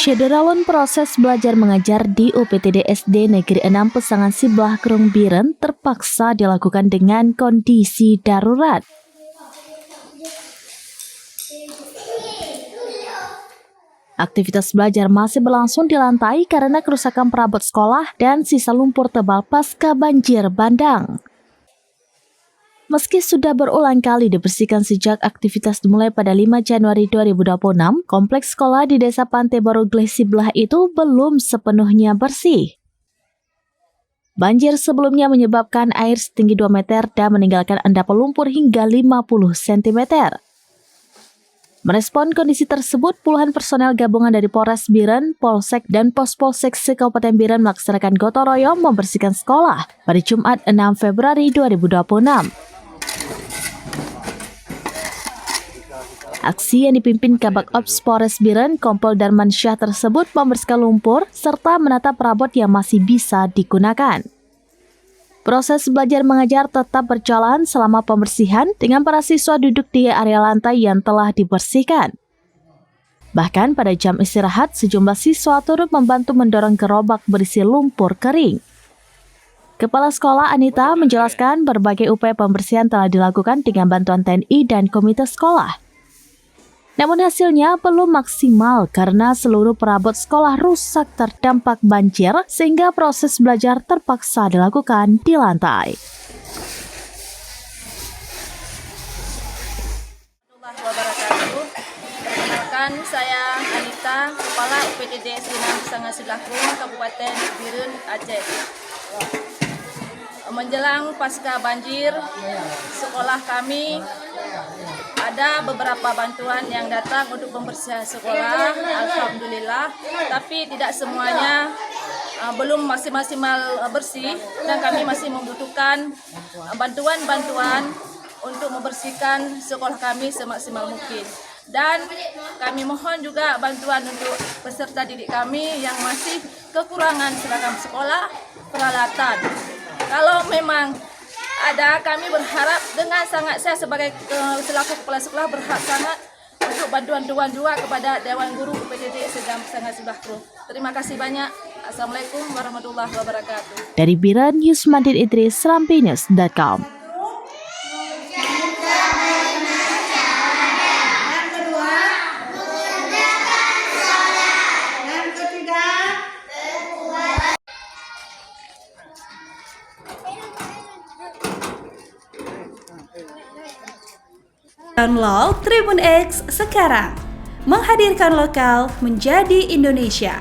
Syederalun proses belajar mengajar di UPTD SD Negeri 6 Pesangan Siblah Krung Biren terpaksa dilakukan dengan kondisi darurat. Aktivitas belajar masih berlangsung di lantai karena kerusakan perabot sekolah dan sisa lumpur tebal pasca banjir bandang. Meski sudah berulang kali dibersihkan sejak aktivitas dimulai pada 5 Januari 2026, kompleks sekolah di Desa Pantai Baru Gleh Siblah itu belum sepenuhnya bersih. Banjir sebelumnya menyebabkan air setinggi 2 meter dan meninggalkan endapan lumpur hingga 50 cm. Merespon kondisi tersebut, puluhan personel gabungan dari Polres Biren, Polsek, dan Pos-Polsek se-Kabupaten Biren melaksanakan gotong royong membersihkan sekolah pada Jumat 6 Februari 2026. Aksi yang dipimpin Kabak Ops Polres Biren, Kompol Darman Syah tersebut membersihkan lumpur serta menata perabot yang masih bisa digunakan. Proses belajar mengajar tetap berjalan selama pembersihan dengan para siswa duduk di area lantai yang telah dibersihkan. Bahkan pada jam istirahat, sejumlah siswa turut membantu mendorong gerobak berisi lumpur kering. Kepala Sekolah Anita menjelaskan berbagai upaya pembersihan telah dilakukan dengan bantuan TNI dan komite sekolah. Namun hasilnya belum maksimal karena seluruh perabot sekolah rusak terdampak banjir sehingga proses belajar terpaksa dilakukan di lantai. Perkenalkan, saya Anita, Kepala UPTD SD Pesangan Siblah Krung, Kabupaten Biren, Aceh. Menjelang pasca banjir, sekolah kami ada beberapa bantuan yang datang untuk pembersihan sekolah, alhamdulillah, tapi tidak semuanya belum maksimal bersih dan kami masih membutuhkan bantuan-bantuan untuk membersihkan sekolah kami semaksimal mungkin. Dan kami mohon juga bantuan untuk peserta didik kami yang masih kekurangan seragam sekolah, peralatan. Kalau memang ada, kami berharap dengan sangat, saya sebagai selaku kepala sekolah berharap sangat untuk bantuan juga kepada Dewan Guru UPTD Pesangan Siblah Krung. Terima kasih banyak. Assalamualaikum warahmatullahi wabarakatuh. Dari Biren, Yusmandin Idris, Serampinews.com. Download Tribun X sekarang, menghadirkan lokal menjadi Indonesia.